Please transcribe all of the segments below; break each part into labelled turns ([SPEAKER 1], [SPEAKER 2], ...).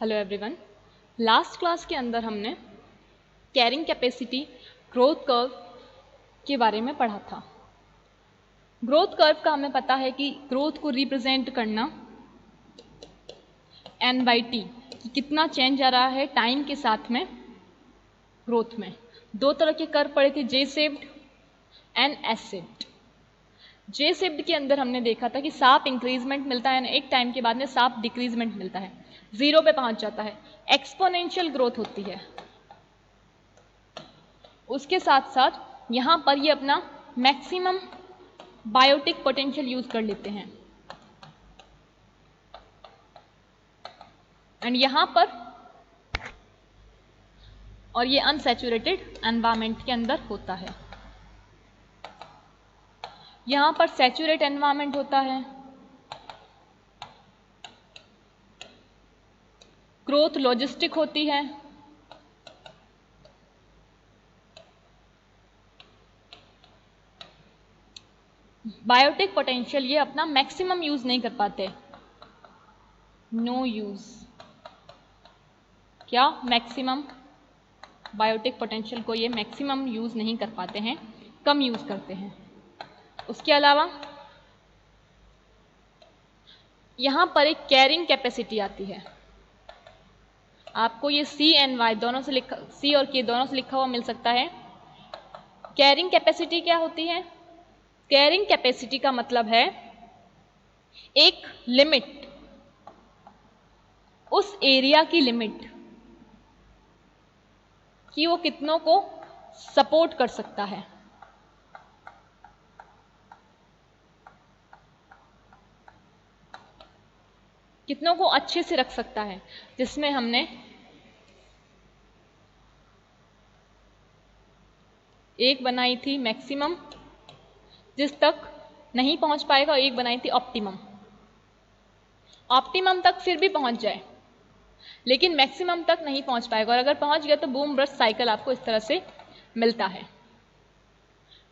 [SPEAKER 1] Hello everyone. Last class के अंदर हमने कैरिंग कैपेसिटी ग्रोथ कर्व के बारे में पढ़ा था। ग्रोथ कर्व का हमें पता है कि ग्रोथ को रिप्रेजेंट करना n/t, कि कितना चेंज आ रहा है टाइम के साथ में ग्रोथ में। दो तरह के कर्व पढ़े थे, जे shaped and S shaped. J shaped के अंदर हमने देखा था कि साफ इंक्रीजमेंट मिलता है, एक टाइम के बाद में साफ डिक्रीजमेंट मिलता है, जीरो पे पहुंच जाता है, एक्सपोनेंशियल ग्रोथ होती है। उसके साथ साथ यहां पर ये अपना मैक्सिमम बायोटिक पोटेंशियल यूज कर लेते हैं एंड यहां पर, और ये अनसैचुरेटेड एनवायरमेंट के अंदर होता है। यहां पर सैचुरेट एनवायरमेंट होता है, ग्रोथ लॉजिस्टिक होती है, बायोटिक पोटेंशियल ये अपना मैक्सिमम यूज नहीं कर पाते, नो यूज। क्या मैक्सिमम बायोटिक पोटेंशियल को ये मैक्सिमम यूज नहीं कर पाते हैं, कम यूज करते हैं। उसके अलावा यहां पर एक कैरिंग कैपेसिटी आती है। आपको ये C/N/Y दोनों से लिखा, C और K दोनों से लिखा हुआ मिल सकता है। कैरिंग कैपेसिटी क्या होती है? कैरिंग कैपेसिटी का मतलब है एक लिमिट, उस एरिया की लिमिट कि वो कितनों को सपोर्ट कर सकता है। कितनों को अच्छे से रख सकता है, जिसमें हमने एक बनाई थी मैक्सिमम, जिस तक नहीं पहुंच पाएगा, और एक बनाई थी ऑप्टिमम। ऑप्टिमम तक फिर भी पहुंच जाए, लेकिन मैक्सिमम तक नहीं पहुंच पाएगा, और अगर पहुंच गया तो बूम ब्रस्ट साइकिल आपको इस तरह से मिलता है।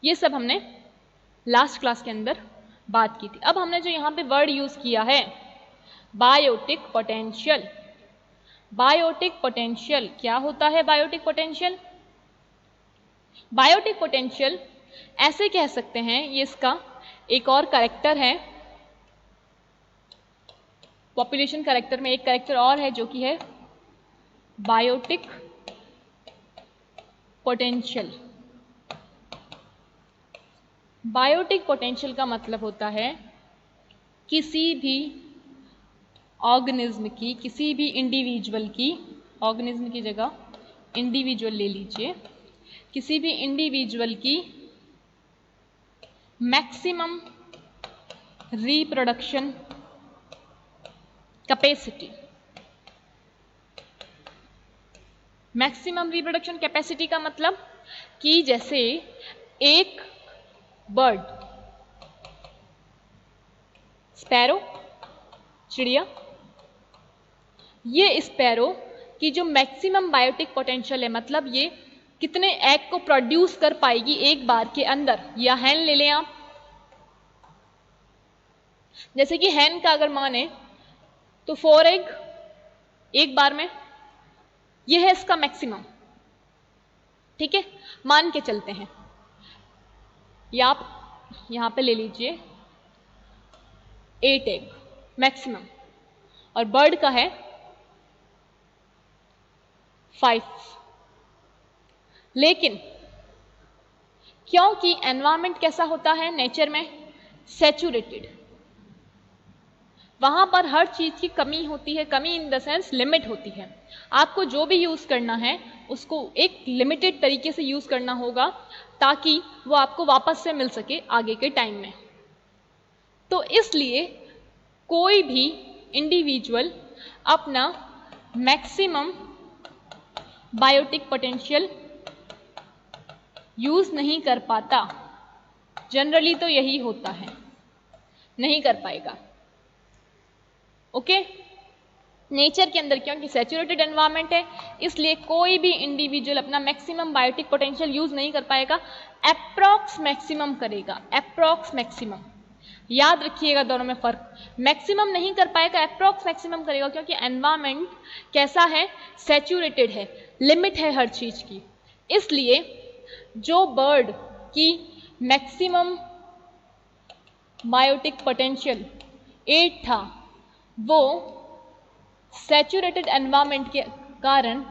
[SPEAKER 1] ये सब हमने लास्ट क्लास के अंदर बात की थी। अब हमने जो यहां पे वर्ड यूज किया है, बायोटिक पोटेंशियल। बायोटिक पोटेंशियल क्या होता है? बायोटिक पोटेंशियल, बायोटिक पोटेंशियल ऐसे कह सकते हैं, ये इसका एक और कैरेक्टर है। पॉपुलेशन कैरेक्टर में एक कैरेक्टर और है, जो कि है बायोटिक पोटेंशियल। बायोटिक पोटेंशियल का मतलब होता है किसी भी ऑर्गेनिज्म की, किसी भी इंडिविजुअल की, ऑर्गेनिज्म की जगह इंडिविजुअल ले लीजिए, किसी भी इंडिविजुअल की maximum reproduction capacity. Maximum reproduction capacity का मतलब कि जैसे एक बर्ड, स्पैरो, चिड़िया, ये स्पैरो की जो मैक्सिमम बायोटिक पोटेंशियल है, मतलब ये कितने एग को प्रोड्यूस कर पाएगी एक बार के अंदर। या हैन ले लें आप, जैसे कि हैन का अगर माने तो 4 एग एक बार में, ये है इसका मैक्सिमम। ठीक है, मान के चलते हैं, या आप यहां पे ले लीजिए 8 एग मैक्सिमम, और बर्ड का है 5। लेकिन क्योंकि एनवायरमेंट कैसा होता है नेचर में? सैचुरेटेड, वहां पर हर चीज की कमी होती है, कमी इन द सेंस लिमिट होती है। आपको जो भी यूज करना है उसको एक लिमिटेड तरीके से यूज करना होगा, ताकि वो आपको वापस से मिल सके आगे के टाइम में। तो इसलिए कोई भी इंडिविजुअल अपना मैक्सिमम बायोटिक पोटेंशियल यूज नहीं कर पाता। जनरली तो यही होता है, नहीं कर पाएगा। ओके, नेचर के अंदर क्योंकि सैचुरेटेड एनवायरनमेंट है, इसलिए कोई भी इंडिविजुअल अपना मैक्सिमम बायोटिक पोटेंशियल यूज नहीं कर पाएगा, अप्रॉक्स मैक्सिमम करेगा, अप्रॉक्स मैक्सिमम। याद रखिएगा दोनों में फर्क। मैक्सिमम नहीं कर पाएगा, अप्रॉक्स मैक्सिमम करेगा, क्योंकि एनवायरमेंट कैसा है, सैचुरेटेड है, लिमिट है हर चीज की। इसलिए जो बर्ड की मैक्सिमम बायोटिक पोटेंशियल 8 था, वो सैचुरेटेड एनवायरमेंट के कारण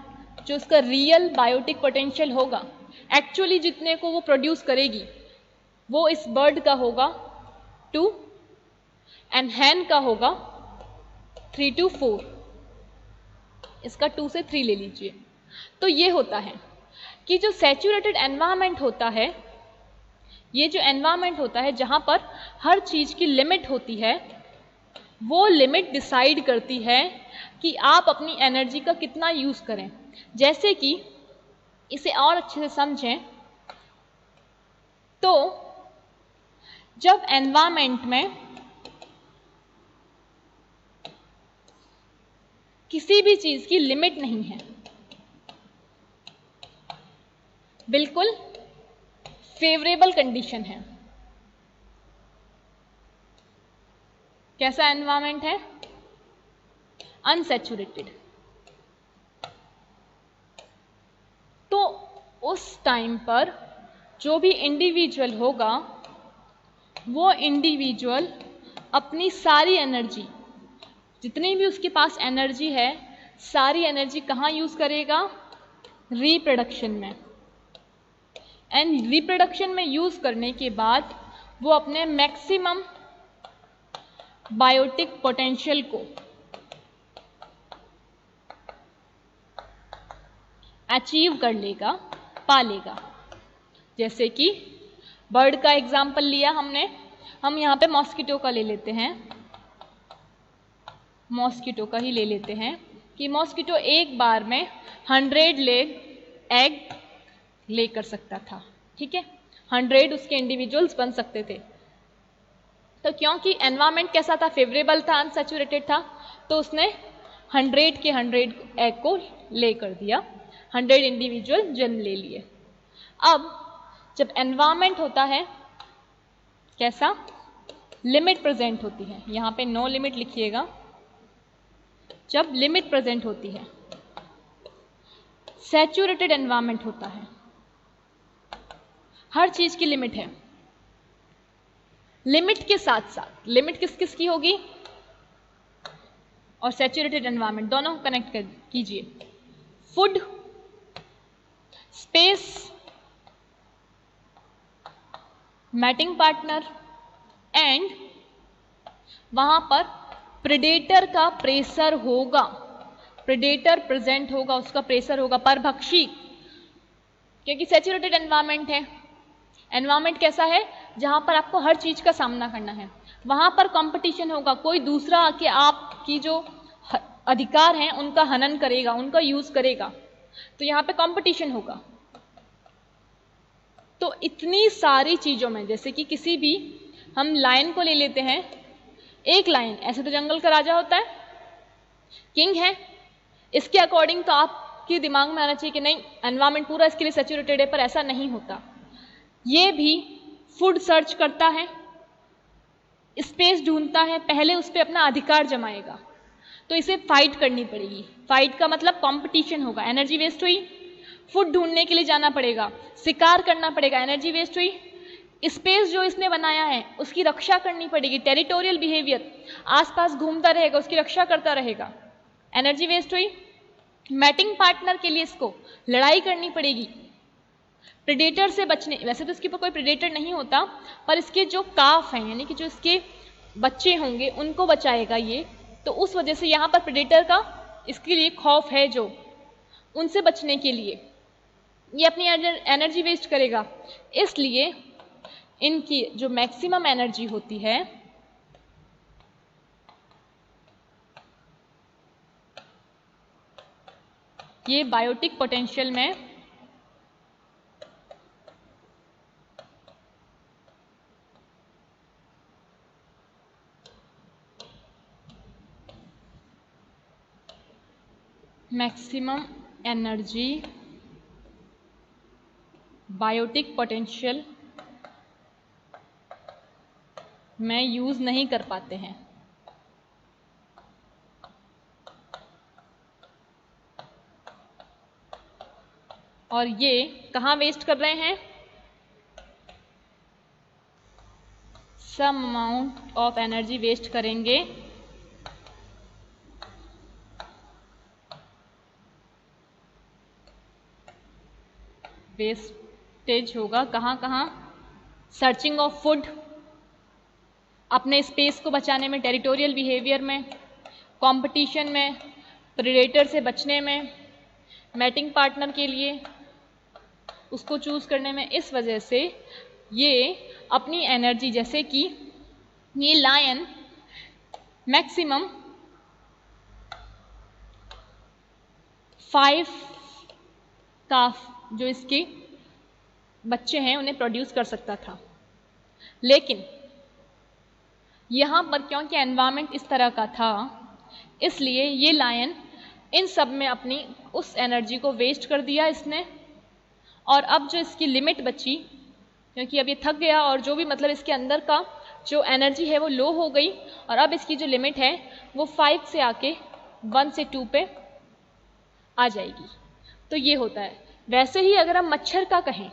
[SPEAKER 1] जो उसका रियल बायोटिक पोटेंशियल होगा, एक्चुअली जितने को वो प्रोड्यूस करेगी, वो इस बर्ड का होगा 2 एंड हैन का होगा 3 to 4। इसका 2 से 3 ले लीजिए। तो ये होता है कि जो सैचुरेटेड एनवायरमेंट होता है, ये जो एनवायरमेंट होता है जहां पर हर चीज की लिमिट होती है, वो लिमिट डिसाइड करती है कि आप अपनी एनर्जी का कितना यूज करें। जैसे कि इसे और अच्छे से समझें तो जब एनवायरमेंट में किसी भी चीज की लिमिट नहीं है, बिल्कुल फेवरेबल कंडीशन है, कैसा एनवायरमेंट है, अनसैचुरेटेड, तो उस टाइम पर जो भी इंडिविजुअल होगा, वो इंडिविजुअल अपनी सारी एनर्जी, जितनी भी उसके पास एनर्जी है, सारी एनर्जी कहाँ यूज करेगा, रिप्रोडक्शन में। एंड रिप्रोडक्शन में यूज करने के बाद वो अपने मैक्सिमम बायोटिक पोटेंशियल को अचीव कर लेगा, पा लेगा। जैसे कि बर्ड का एग्जाम्पल लिया हमने, हम यहाँ पे मॉस्किटो का ले लेते हैं, मॉस्किटो का ही ले लेते हैं कि मॉस्किटो एक बार में 100 एग ले कर सकता था, ठीक है, 100 उसके इंडिविजुअल्स बन सकते थे। तो क्योंकि एनवायरमेंट कैसा था, फेवरेबल था, अनसैचुरेटेड था, तो उसने 100 के 100 एग को ले कर दिया, 100 इंडिविजुअल जन्म ले लिए। अब जब एनवायरमेंट होता है कैसा, लिमिट प्रेजेंट होती है, यहां पे नो लिमिट लिखिएगा। जब लिमिट प्रेजेंट होती है, सैचुरेटेड एनवायरमेंट होता है, हर चीज की लिमिट है। लिमिट के साथ साथ लिमिट किस किस की होगी, और सैचुरेटेड एनवायरमेंट, दोनों को कनेक्ट कीजिए। Food, space, mating partner, and वहां पर प्रेडेटर का प्रेशर होगा, प्रेडेटर प्रेजेंट होगा, उसका प्रेशर होगा, परभक्षी, क्योंकि सैचुरेटेड एनवायरमेंट है। एनवायरमेंट कैसा है, जहां पर आपको हर चीज का सामना करना है, वहां पर कंपटीशन होगा, कोई दूसरा आके आपकी जो अधिकार हैं उनका हनन करेगा, उनका यूज करेगा, तो यहां पे कंपटीशन होगा। तो इतनी सारी चीजों में, जैसे कि किसी भी, हम लायन को ले लेते हैं, एक लायन ऐसे तो जंगल का राजा होता है, किंग है, इसके अकॉर्डिंग तो आपके दिमाग में आना चाहिए कि नहीं एनवायरमेंट पूरा इसके लिए सैचुरेटेड है, पर ऐसा नहीं होता। ये भी फूड सर्च करता है, स्पेस ढूंढता है, पहले उस पर अपना अधिकार जमाएगा, तो इसे फाइट करनी पड़ेगी। फाइट का मतलब कंपटीशन होगा, एनर्जी वेस्ट हुई, फूड ढूंढने के लिए जाना पड़ेगा, शिकार करना पड़ेगा, एनर्जी वेस्ट हुई। स्पेस जो इसने बनाया है उसकी रक्षा करनी पड़ेगी, टेरिटोरियल बिहेवियर, आसपास घूमता रहेगा, उसकी रक्षा करता रहेगा, एनर्जी वेस्ट हुई। मैटिंग पार्टनर के लिए इसको लड़ाई करनी पड़ेगी, प्रेडेटर से बचने, वैसे तो इसके ऊपर कोई प्रेडेटर नहीं होता, पर इसके जो काफ हैं, यानी कि जो इसके बच्चे होंगे, उनको बचाएगा ये, तो उस वजह से यहाँ पर प्रेडेटर का इसके लिए खौफ है, जो उनसे बचने के लिए ये अपनी एनर्जी वेस्ट करेगा। इसलिए इनकी जो मैक्सिमम एनर्जी होती है, ये बायोटिक पोटेंशियल में मैक्सिमम एनर्जी बायोटिक पोटेंशियल में यूज नहीं कर पाते हैं। और ये कहाँ वेस्ट कर रहे हैं? Some amount of energy waste करेंगे वेस्टेज होगा कहाँ कहाँ? सर्चिंग ऑफ फूड, अपने स्पेस को बचाने में, टेरिटोरियल बिहेवियर में, कंपटीशन में, प्रेडेटर से बचने में, मैटिंग पार्टनर के लिए उसको चूज करने में। इस वजह से ये अपनी एनर्जी, जैसे कि ये लायन मैक्सिमम 5 काफ जो इसके बच्चे हैं उन्हें प्रोड्यूस कर सकता था, लेकिन यहाँ पर क्योंकि एनवायरनमेंट इस तरह का था, इसलिए ये लायन इन सब में अपनी उस एनर्जी को वेस्ट कर दिया इसने। और अब जो इसकी लिमिट बची, क्योंकि अब ये थक गया और जो भी मतलब इसके अंदर का जो एनर्जी है वो लो हो गई, और अब इसकी जो लिमिट है वो 5 से आके 1 से 2 पे आ जाएगी। तो ये होता है। वैसे ही अगर हम मच्छर का कहें,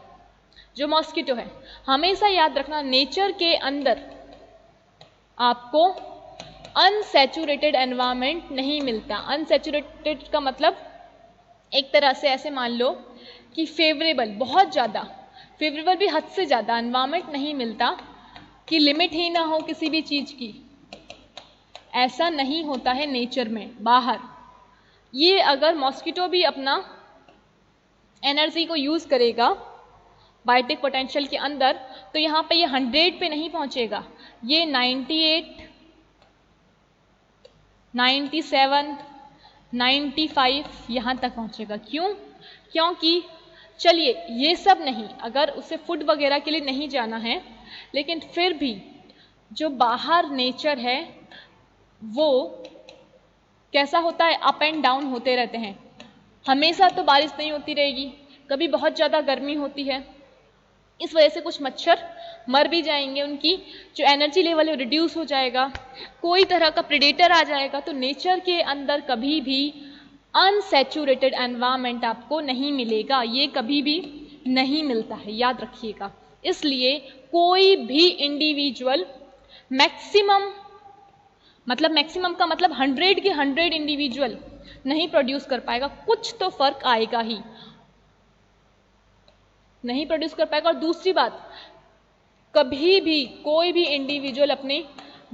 [SPEAKER 1] जो मॉस्किटो है, हमेशा याद रखना नेचर के अंदर आपको अनसैचुरेटेड एनवायरनमेंट नहीं मिलता। अनसैचुरेटेड का मतलब एक तरह से ऐसे मान लो कि फेवरेबल, बहुत ज़्यादा फेवरेबल भी हद से ज़्यादा एनवायरनमेंट नहीं मिलता कि लिमिट ही ना हो किसी भी चीज़ की। ऐसा नहीं होता है नेचर में बाहर। ये अगर मॉस्किटो भी अपना एनर्जी को यूज़ करेगा बायोटिक पोटेंशियल के अंदर, तो यहाँ पे ये 100 पे नहीं पहुँचेगा, ये 98, 97, 95 यहाँ तक पहुँचेगा। क्यों? क्योंकि चलिए ये सब नहीं, अगर उसे फूड वगैरह के लिए नहीं जाना है, लेकिन फिर भी जो बाहर नेचर है वो कैसा होता है? अप एंड डाउन होते रहते हैं। हमेशा तो बारिश नहीं होती रहेगी, कभी बहुत ज़्यादा गर्मी होती है। इस वजह से कुछ मच्छर मर भी जाएंगे, उनकी जो एनर्जी लेवल है रिड्यूस हो जाएगा, कोई तरह का प्रेडेटर आ जाएगा। तो नेचर के अंदर कभी भी अनसैचुरेटेड एनवायरनमेंट आपको नहीं मिलेगा, ये कभी भी नहीं मिलता है, याद रखिएगा। इसलिए कोई भी इंडिविजुअल मैक्सिमम का मतलब 100 के 100 इंडिविजुअल नहीं प्रोड्यूस कर पाएगा, कुछ तो फर्क आएगा ही, नहीं प्रोड्यूस कर पाएगा। और दूसरी बात, कभी भी कोई भी इंडिविजुअल अपनी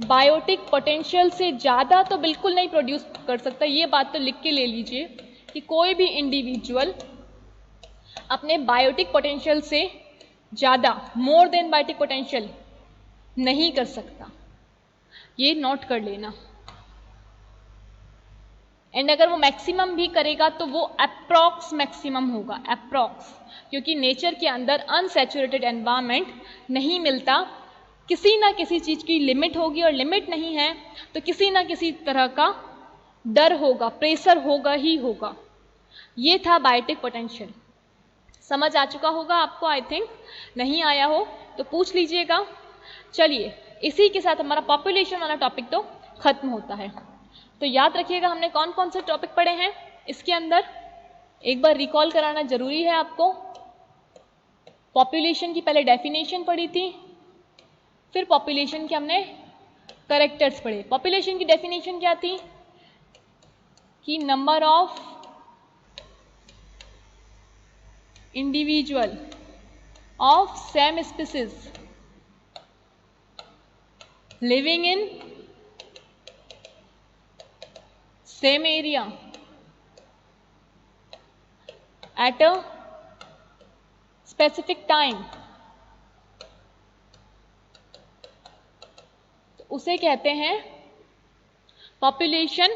[SPEAKER 1] बायोटिक पोटेंशियल से ज़्यादा तो बिल्कुल नहीं प्रोड्यूस कर सकता। ये बात तो लिख के ले लीजिए कि कोई भी इंडिविजुअल अपने बायोटिक पोटेंशियल से ज़्यादा, मोर देन बायोटिक पोटेंशियल नहीं कर सकता, ये नोट कर लेना। एंड अगर वो मैक्सिमम भी करेगा तो वो अप्रॉक्स मैक्सिमम होगा, अप्रॉक्स, क्योंकि नेचर के अंदर अनसैचुरेटेड एनवायरनमेंट नहीं मिलता। किसी ना किसी चीज़ की लिमिट होगी, और लिमिट नहीं है तो किसी ना किसी तरह का डर होगा, प्रेशर होगा ही होगा। ये था बायोटिक पोटेंशियल। समझ आ चुका होगा आपको, आई थिंक। नहीं आया हो तो पूछ लीजिएगा। चलिए, इसी के साथ हमारा पॉपुलेशन वाला टॉपिक तो खत्म होता है। तो याद रखिएगा हमने कौन कौन से टॉपिक पढ़े हैं इसके अंदर, एक बार रिकॉल कराना जरूरी है आपको। पॉपुलेशन की पहले डेफिनेशन पढ़ी थी, फिर पॉपुलेशन के हमने कैरेक्टर्स पढ़े। पॉपुलेशन की डेफिनेशन क्या थी कि number of individual of same species living in same area at a specific time, उसे कहते हैं पॉपुलेशन।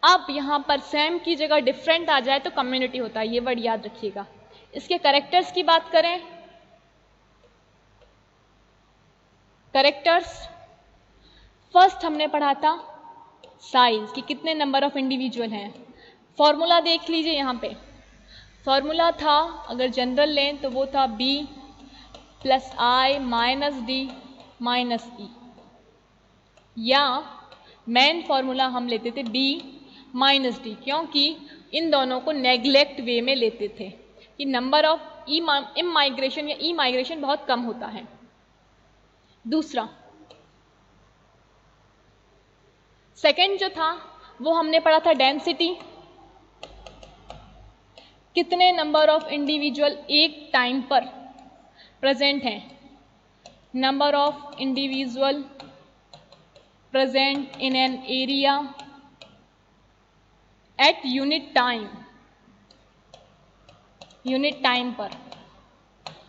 [SPEAKER 1] अब यहां पर सेम की जगह डिफरेंट आ जाए तो कम्युनिटी होता है, ये वर्ड याद रखिएगा। इसके कैरेक्टर्स की बात करें, कैरेक्टर्स फर्स्ट हमने पढ़ा था साइज, कि कितने नंबर ऑफ इंडिविजुअल हैं। फॉर्मूला देख लीजिए, यहाँ पे फॉर्मूला था, अगर जनरल लें तो वो था b + i - d माइनस ई, या मेन फॉर्मूला हम लेते थे बी माइनस डी, क्योंकि इन दोनों को नेग्लेक्ट वे में लेते थे कि नंबर ऑफ इम माइग्रेशन या ई माइग्रेशन बहुत कम होता है। दूसरा सेकंड जो था वो हमने पढ़ा था डेंसिटी, कितने नंबर ऑफ इंडिविजुअल एक टाइम पर प्रेजेंट हैं, number of individual present in an area at unit time पर,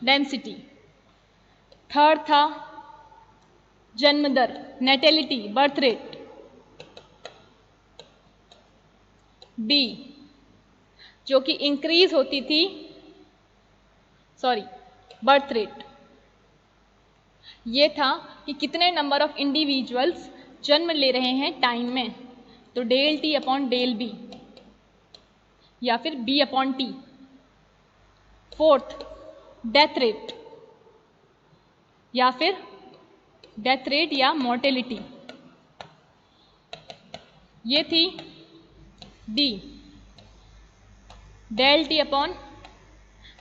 [SPEAKER 1] डेंसिटी। थर्ड था जन्म दर, नेटेलिटी, बर्थ रेट। बी जो कि इंक्रीज होती थी, बर्थ रेट। ये था कि कितने नंबर ऑफ इंडिविजुअल्स जन्म ले रहे हैं टाइम में, तो del t upon del b या फिर b upon t. Fourth death rate या फिर डेथ रेट या मोर्टेलिटी, ये थी d, del t upon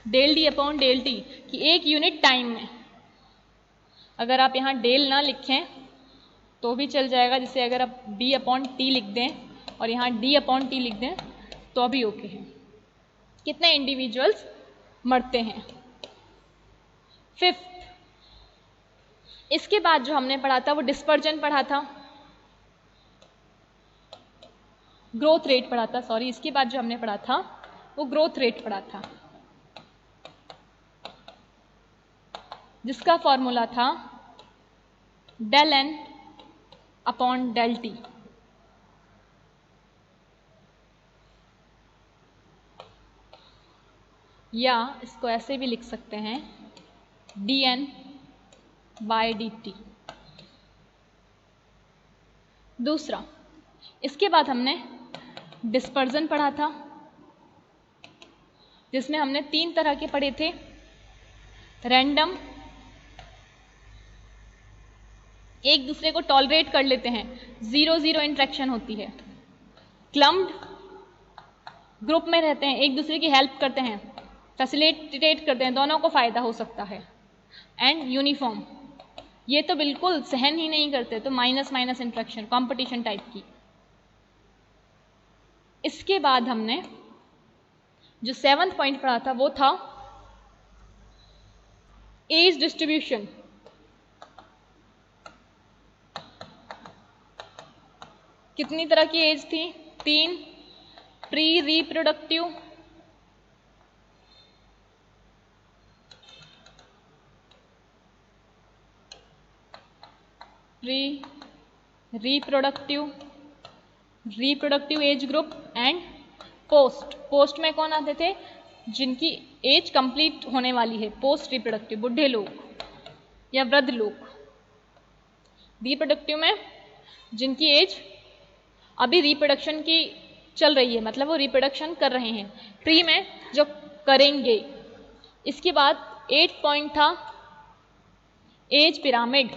[SPEAKER 1] del d upon del t, कि एक यूनिट टाइम में। अगर आप यहाँ डेल ना लिखें तो भी चल जाएगा, जैसे अगर आप बी अपॉन टी लिख दें और यहाँ डी अपॉन टी लिख दें तो भी ओके है। कितने इंडिविजुअल्स मरते हैं। फिफ्थ, इसके बाद जो हमने पढ़ा था वो डिस्पर्जन पढ़ा था, ग्रोथ रेट पढ़ा था, इसके बाद जो हमने पढ़ा था वो ग्रोथ रेट पढ़ा था, जिसका फॉर्मूला था del n upon del t. या इसको ऐसे भी लिख सकते हैं d n by d t. दूसरा, इसके बाद हमने डिस्पर्जन पढ़ा था, जिसमें हमने 3 तरह के पढ़े थे, रैंडम, एक दूसरे को टॉलरेट कर लेते हैं, 0-0 इंटरेक्शन होती है, क्लम्ड, ग्रुप में रहते हैं, एक दूसरे की हेल्प करते हैं, फैसिलिटेट करते हैं, दोनों को फायदा हो सकता है, एंड यूनिफॉर्म, ये तो बिल्कुल सहन ही नहीं करते, तो minus minus interaction, competition type की। इसके बाद हमने जो 7th पॉइंट पढ़ा था वो था एज डिस्ट्रीब्यूशन। कितनी तरह की एज थी? 3, pre reproductive, reproductive age group and post में कौन आते थे? जिनकी एज कंप्लीट होने वाली है, पोस्ट रिप्रोडक्टिव, बुढ़े लोग या वृद्ध लोग। रिप्रोडक्टिव में जिनकी एज अभी रिप्रोडक्शन की चल रही है, मतलब वो रिप्रोडक्शन कर रहे हैं। प्री में जो करेंगे। इसके बाद 8 पॉइंट था एज पिरामिड।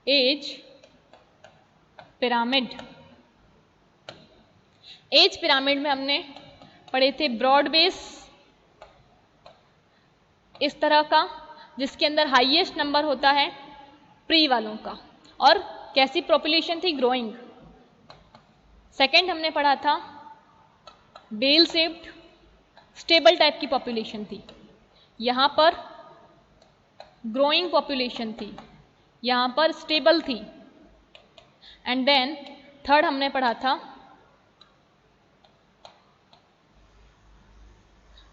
[SPEAKER 1] एज पिरामिड में हमने पढ़े थे ब्रॉड बेस, इस तरह का, जिसके अंदर हाईएस्ट नंबर होता है प्री वालों का, और कैसी पॉपुलेशन थी? ग्रोइंग। सेकंड हमने पढ़ा था बेल शेप्ड, स्टेबल टाइप की पॉपुलेशन थी, यहां पर ग्रोइंग पॉपुलेशन थी, यहां पर स्टेबल थी। एंड देन थर्ड हमने पढ़ा था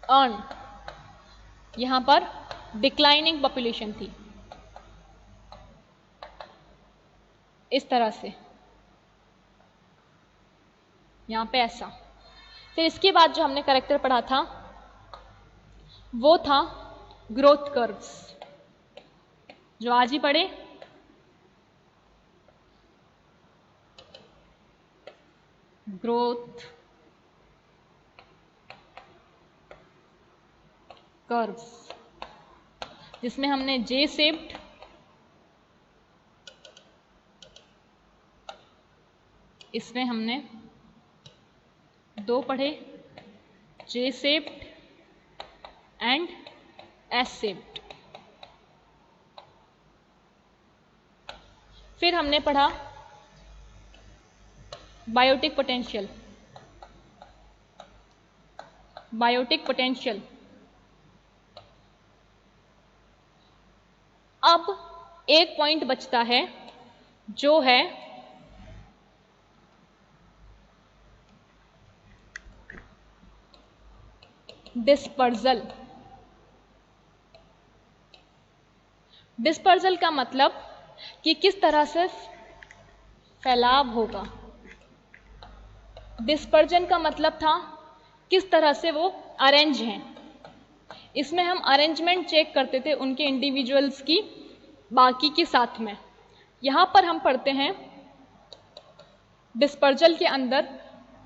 [SPEAKER 1] अर्न, यहां पर डिक्लाइनिंग पॉपुलेशन थी, इस तरह से, यहां पे ऐसा। फिर इसके बाद जो हमने कैरेक्टर पढ़ा था वो था ग्रोथ कर्व्स, जो आज ही पढ़े। ग्रोथ कर्व्स, जिसमें हमने जे शेप्ड, इसमें हमने 2 पढ़े, जे शेप्ड एंड एस शेप्ड। फिर हमने पढ़ा बायोटिक पोटेंशियल। Biotic potential. अब एक पॉइंट बचता है जो है डिस्पर्जल। डिस्पर्जल का मतलब कि किस तरह से फैलाव होगा। डिस्पर्जन का मतलब था किस तरह से वो अरेंज हैं। इसमें हम अरेंजमेंट चेक करते थे उनके इंडिविजुअल्स की बाकी के साथ में। यहां पर हम पढ़ते हैं डिस्पर्जल के अंदर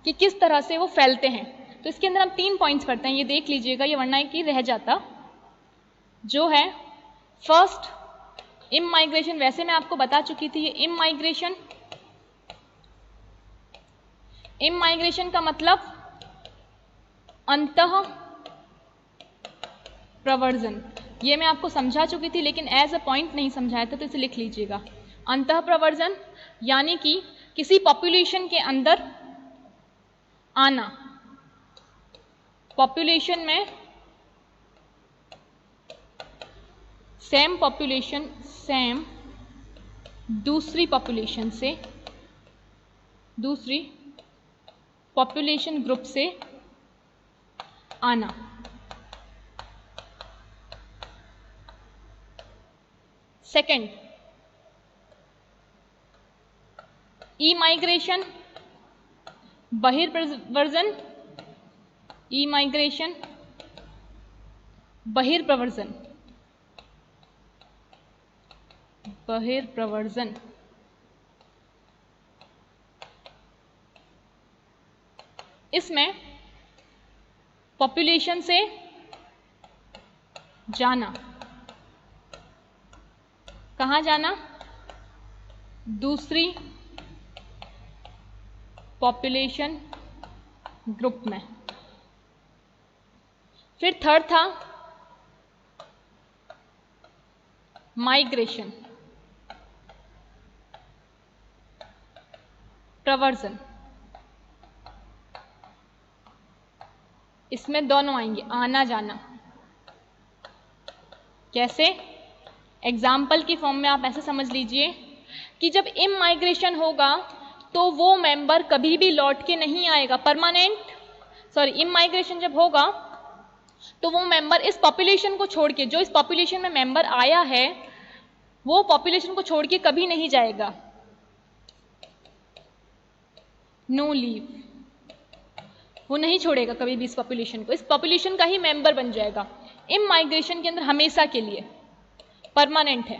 [SPEAKER 1] कि किस तरह से वो फैलते हैं। तो इसके अंदर हम 3 पॉइंट्स पढ़ते हैं, ये देख लीजिएगा, ये वरना कि रह जाता। जो है फर्स्ट इमाइग्रेशन, वैसे मैं आपको बता चुकी थी ये इमाइग्रेशन। इमाइग्रेशन का मतलब अंतः प्रवर्जन। ये मैं आपको समझा चुकी थी लेकिन एज अ पॉइंट नहीं समझाया था, तो इसे लिख लीजिएगा। अंतः प्रवर्जन यानी कि किसी पॉपुलेशन के अंदर आना। पॉपुलेशन में सेम पॉपुलेशन, सेम दूसरी पॉपुलेशन से, दूसरी पॉपुलेशन ग्रुप से आना। सेकंड इमाइग्रेशन, बहिर्प्रवर्जन। इमाइग्रेशन, बहिर्प्रवर्जन। बहिर्प्रवर्जन इसमें पॉपुलेशन से जाना। कहाँ जाना? दूसरी पॉपुलेशन ग्रुप में। फिर थर्ड था माइग्रेशन, प्रवर्जन। इसमें दोनों आएंगे, आना जाना। कैसे? एग्जाम्पल की फॉर्म में आप ऐसे समझ लीजिए कि जब इमाइग्रेशन होगा तो वो मेंबर कभी भी लौट के नहीं आएगा। इमाइग्रेशन जब होगा तो वो मेंबर इस पॉपुलेशन को छोड़ के, जो इस पॉपुलेशन में मेंबर आया है वो पॉपुलेशन को छोड़ के कभी नहीं जाएगा। नो लीव, वो नहीं छोड़ेगा कभी भी इस पॉपुलेशन को, इस पॉपुलेशन का ही मेंबर बन जाएगा। इमाइग्रेशन के अंदर हमेशा के लिए परमानेंट है,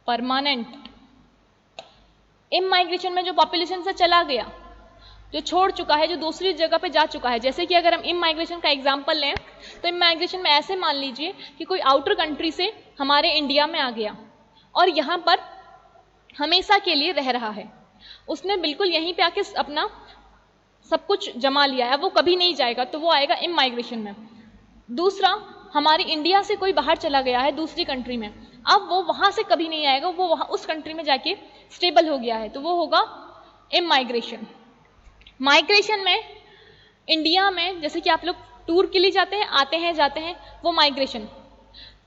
[SPEAKER 1] परमानेंट। इमाइग्रेशन में जो पॉपुलेशन से चला गया, जो छोड़ चुका है, जो दूसरी जगह पे जा चुका है, जैसे कि अगर हम इमाइग्रेशन का एग्जांपल लें तो इमाइग्रेशन में ऐसे मान लीजिए कि कोई आउटर कंट्री से हमारे इंडिया में आ गया और यहाँ पर हमेशा के लिए रह रहा है। उसने बिल्कुल यहीं पे आके अपना सब कुछ जमा लिया है, वो कभी नहीं जाएगा, तो वो आएगा इमाइग्रेशन में। दूसरा, हमारी इंडिया से कोई बाहर चला गया है दूसरी कंट्री में, अब वो वहां से कभी नहीं आएगा, वो वहां उस कंट्री में जाके स्टेबल हो गया है, तो वो होगा इमाइग्रेशन। माइग्रेशन में इंडिया में जैसे कि आप लोग टूर के लिए जाते हैं, आते हैं जाते हैं, वो माइग्रेशन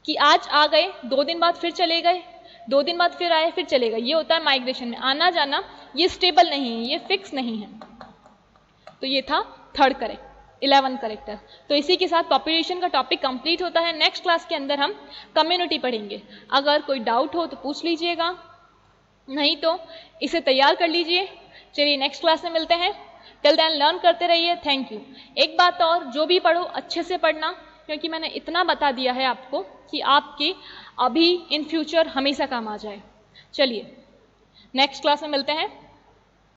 [SPEAKER 1] कि आज आ गए, 2 दिन बाद फिर चले गए, 2 दिन बाद फिर आए, फिर चले गए, ये होता है माइग्रेशन में। आना जाना ये स्टेबल नहीं है, ये फिक्स नहीं है। तो ये था थर्ड करेक्ट, 11 करेक्टर। तो इसी के साथ पॉपुलेशन का टॉपिक कंप्लीट होता है। नेक्स्ट क्लास के अंदर हम कम्युनिटी पढ़ेंगे। अगर कोई डाउट हो तो पूछ लीजिएगा, नहीं तो इसे तैयार कर लीजिए। चलिए नेक्स्ट क्लास में मिलते हैं। टिल देन लर्न करते रहिए। Thank you. एक बात और, जो भी पढ़ो अच्छे से पढ़ना, क्योंकि मैंने इतना बता दिया है आपको कि आपके अभी इन फ्यूचर हमेशा काम आ जाए। चलिए नेक्स्ट क्लास में मिलते हैं।